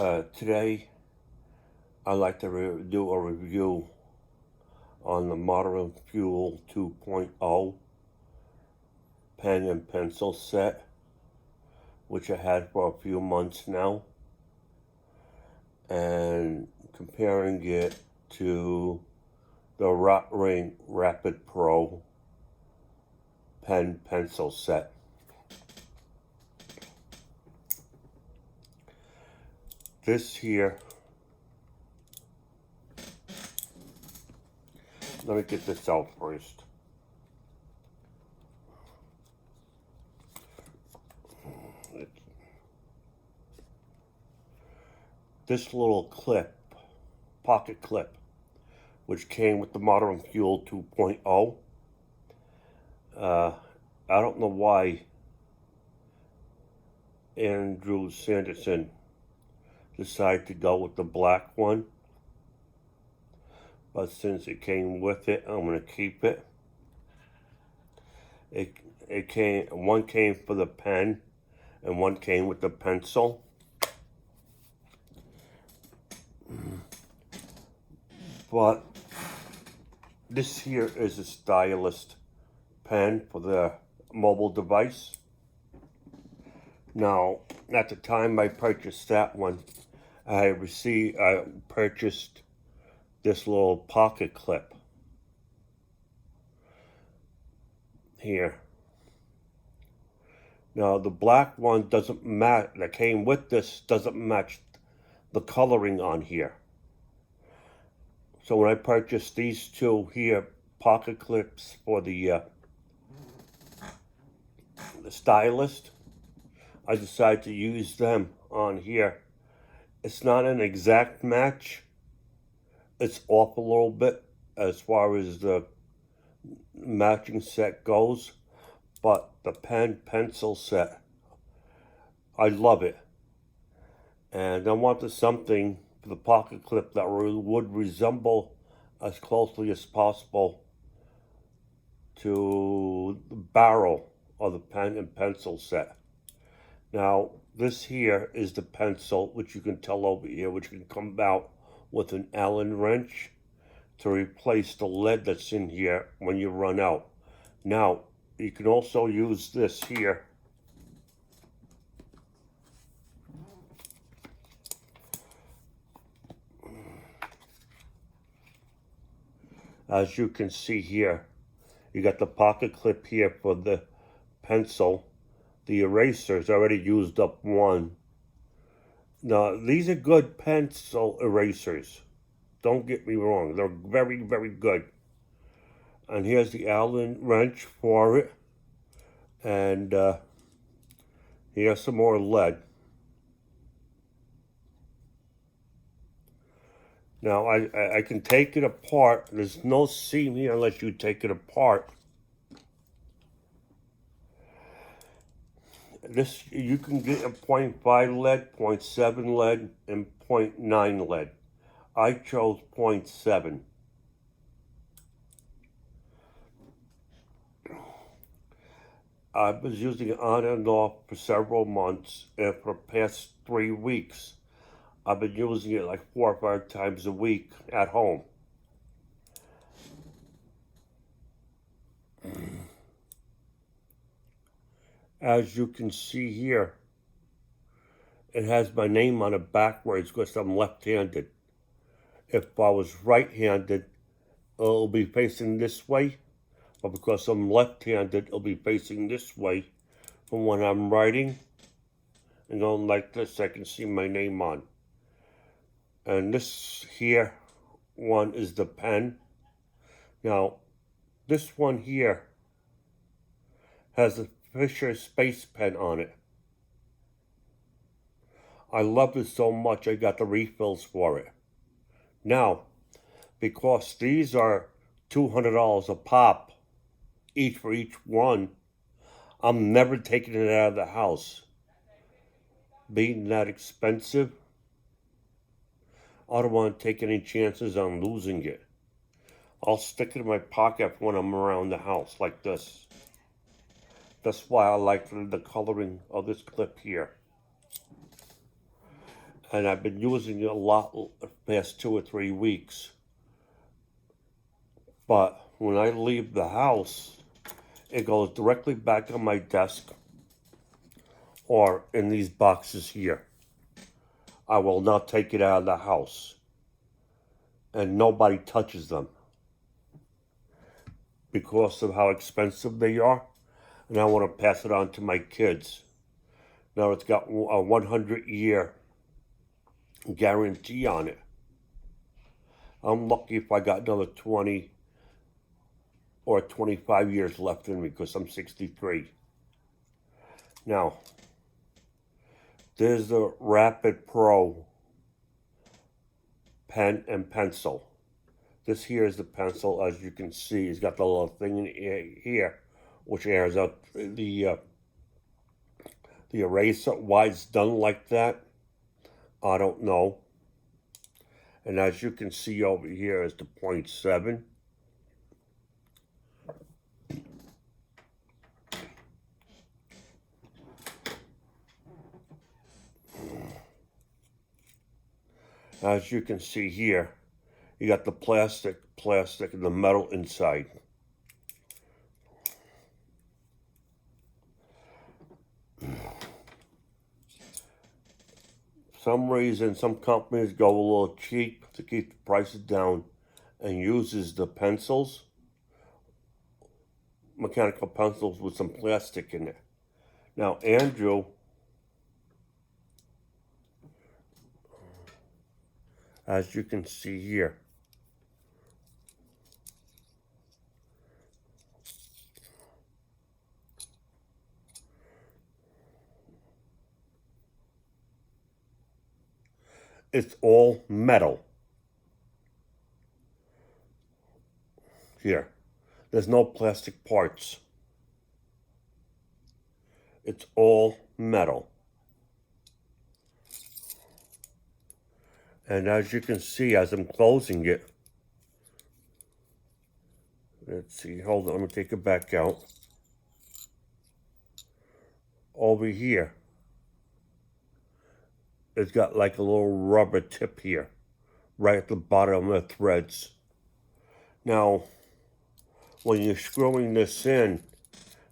Today, I'd like to do a review on the Modern Fuel 2.0 pen and pencil set, which I had for a few months now, and comparing it to the Rotring Rapid Pro pen pencil set. This here, let me get this out first. This little clip, pocket clip, which came with the Modern Fuel 2.0. I don't know why Andrew Sanderson decided to go with the black one, but since it came with it, I'm going to keep it. One came for the pen and one came with the pencil. But this here is a stylist pen for the mobile device. Now, at the time I purchased that one, I purchased this little pocket clip here. Now, the black one doesn't match, that came with this, doesn't match the coloring on here. So when I purchased these two here, pocket clips for the stylist, I decided to use them on here. It's not an exact match. It's off a little bit as far as the matching set goes. But the pen pencil set, I love it. And I wanted something for the pocket clip that would resemble as closely as possible to the barrel of the pen and pencil set. Now, this here is the pencil, which you can tell over here, which can come out with an Allen wrench to replace the lead that's in here when you run out. Now, you can also use this here. As you can see here, you got the pocket clip here for the pencil. The eraser's already used up one. Now, these are good pencil erasers. Don't get me wrong. They're very, very good. And here's the Allen wrench for it. And here's some more lead. Now, I can take it apart. There's no seam here unless you take it apart. This, you can get a 0.5 lead, 0.7 lead, and 0.9 lead. I chose 0.7. I was using it on and off for several months, and for the past 3 weeks, I've been using it like 4 or 5 times a week at home. As you can see here, it has my name on it backwards because I'm left-handed. If I was right-handed, it'll be facing this way, but because I'm left-handed, it'll be facing this way. And when I'm writing and going like this, I can see my name on. And this here one is the pen. Now, this one here has a Fisher Space Pen on it. I love it so much, I got the refills for it. Now, because these are $200 a pop, each for each one, I'm never taking it out of the house. Being that expensive, I don't want to take any chances on losing it. I'll stick it in my pocket when I'm around the house like this. That's why I like the coloring of this clip here. and I've been using it a lot the past 2 or 3 weeks. But when I leave the house, it goes directly back on my desk or in these boxes here. I will not take it out of the house, and nobody touches them because of how expensive they are, and I want to pass it on to my kids. Now it's got a 100-year guarantee on it. I'm lucky if I got another 20 or 25 years left in me because I'm 63. Now, there's the Rapid Pro pen and pencil. This here is the pencil. As you can see, it's got the little thing in here, which airs out the eraser. Why it's done like that, I don't know. And as you can see over here is the 0.7. As you can see here, you got the plastic, and the metal inside. Some reason, some companies go a little cheap to keep the prices down and uses the pencils, mechanical pencils with some plastic in it. Now, Andrew, as you can see here, it's all metal. Here, there's no plastic parts. It's all metal. And as you can see, as I'm closing it, let's see, hold on, let me take it back out. Over here, it's got like a little rubber tip here, right at the bottom of the threads. Now, when you're screwing this in,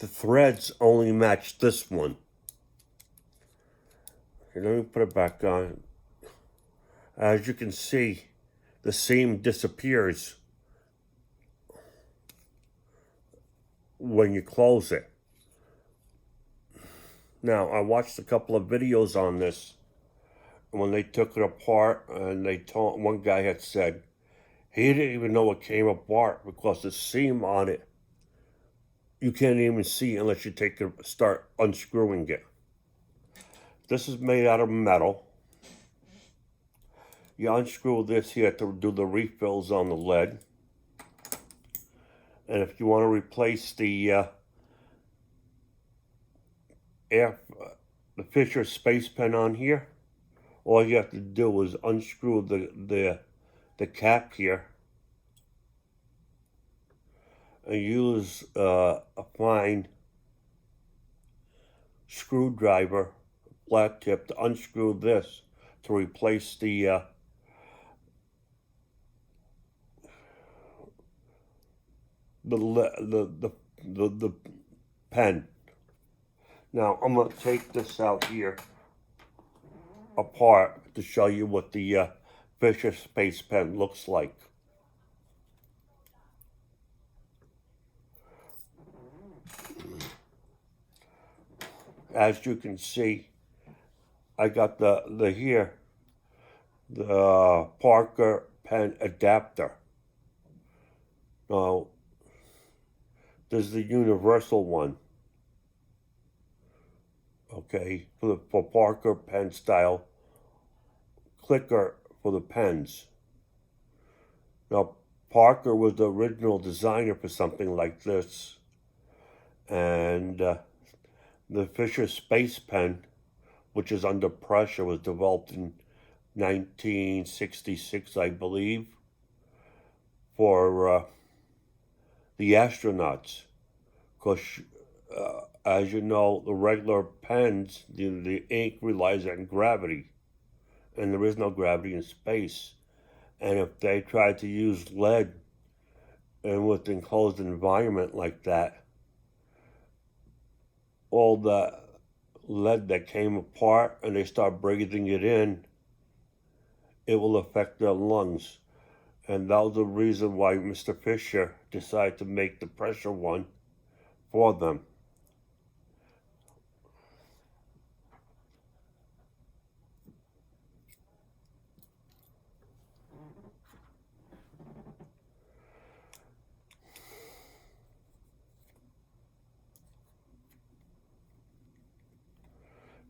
the threads only match this one. Okay, let me put it back on. As you can see, the seam disappears when you close it. Now, I watched a couple of videos on this when they took it apart, and they told, one guy had said he didn't even know it came apart because the seam on it, you can't even see unless you start unscrewing it. This is made out of metal. You unscrew this here to do the refills on the lead. And if you want to replace the Fisher Space Pen on here, all you have to do is unscrew the cap here and use a fine screwdriver, flat tip, to unscrew this to replace the pen. Now I'm going to take this out here apart to show you what the Fisher Space Pen looks like. As you can see, I got the Parker pen adapter. Now, there's the universal one, okay, for Parker pen style clicker for the pens. Now, Parker was the original designer for something like this, and the Fisher Space Pen, which is under pressure, was developed in 1966, I believe, for the astronauts. Because, as you know, the regular pens, the ink relies on gravity. and there is no gravity in space. And if they try to use lead in with enclosed environment like that, all the lead that came apart and they start breathing it in, it will affect their lungs. And that was the reason why Mr. Fisher decided to make the pressure one for them.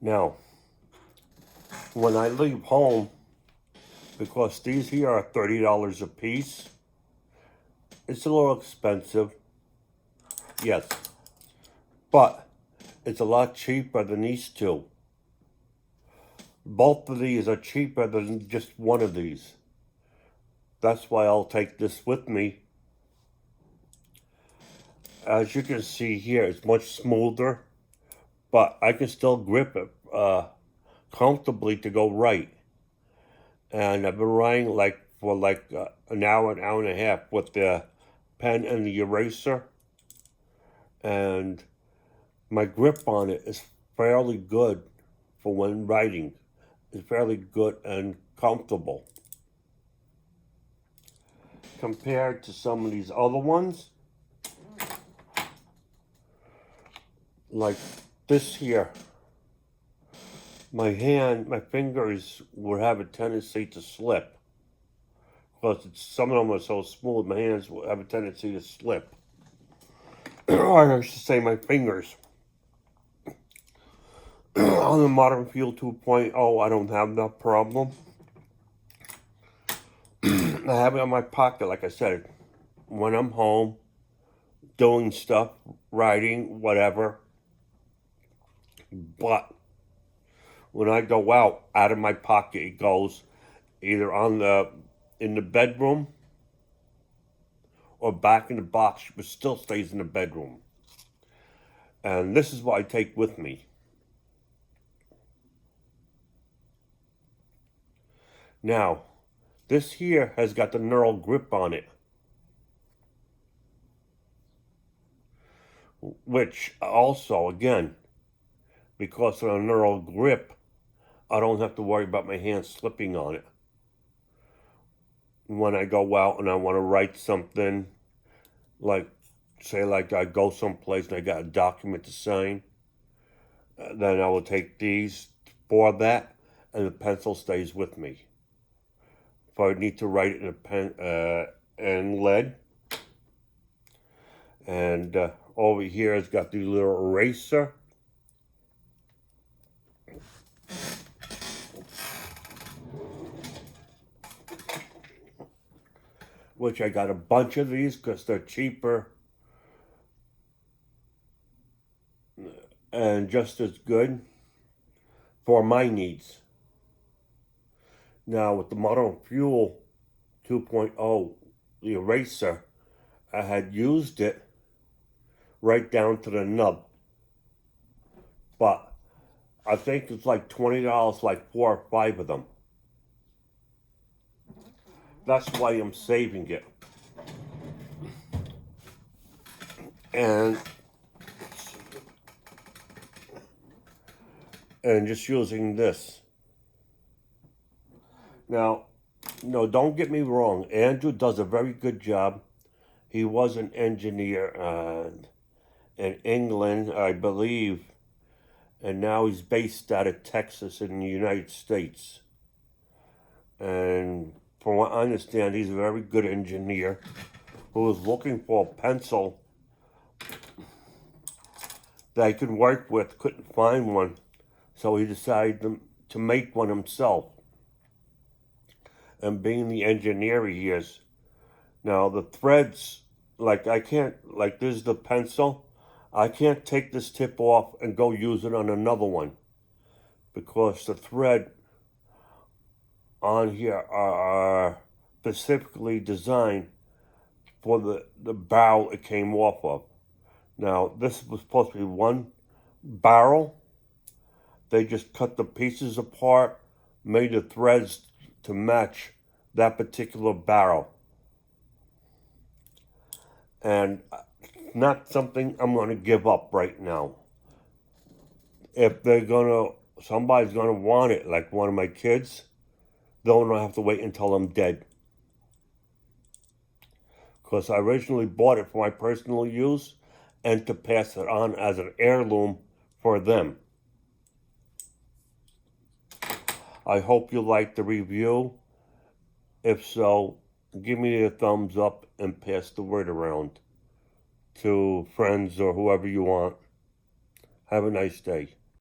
Now, when I leave home, because these here are $30 a piece, it's a little expensive, yes, but it's a lot cheaper than these two. Both of these are cheaper than just one of these. That's why I'll take this with me. As you can see here, it's much smoother, but I can still grip it comfortably to go right. And I've been writing for an hour and a half with the pen and the eraser. And my grip on it is fairly good for when writing. It's fairly good and comfortable. Compared to some of these other ones, like this here, my fingers would have a tendency to slip. Because some of them are so smooth, my hands would have a tendency to slip. Or I should say my fingers. On the Modern Fuel 2.0, I don't have that problem. I have it in my pocket, like I said, when I'm home, doing stuff, writing, whatever. But when I go out of my pocket, it goes either in the bedroom or back in the box, but still stays in the bedroom. And this is what I take with me. Now, this here has got the neural grip on it, which also, again, because of the neural grip, I don't have to worry about my hands slipping on it. When I go out and I want to write something, say I go someplace and I got a document to sign, then I will take these for that, and the pencil stays with me. If I need to write it in a pen and lead, and over here it's got the little eraser. Which I got a bunch of these because they're cheaper and just as good for my needs. Now with the Modern Fuel 2.0, the eraser, I had used it right down to the nub. But I think it's like $20, like 4 or 5 of them. That's why I'm saving it. And just using this. Now, no, don't get me wrong. Andrew does a very good job. He was an engineer in England, I believe, and now he's based out of Texas in the United States. And from what I understand, he's a very good engineer who was looking for a pencil that he could work with, couldn't find one, so he decided to make one himself. And being the engineer he is, now the threads, this is the pencil, I can't take this tip off and go use it on another one, because the thread on here are specifically designed for the barrel it came off of. Now, this was supposed to be one barrel. They just cut the pieces apart, made the threads to match that particular barrel. And not something I'm going to give up right now. If somebody's going to want it, like one of my kids, they'll not have to wait until I'm dead. Because I originally bought it for my personal use and to pass it on as an heirloom for them. I hope you liked the review. If so, give me a thumbs up and pass the word around to friends or whoever you want. Have a nice day.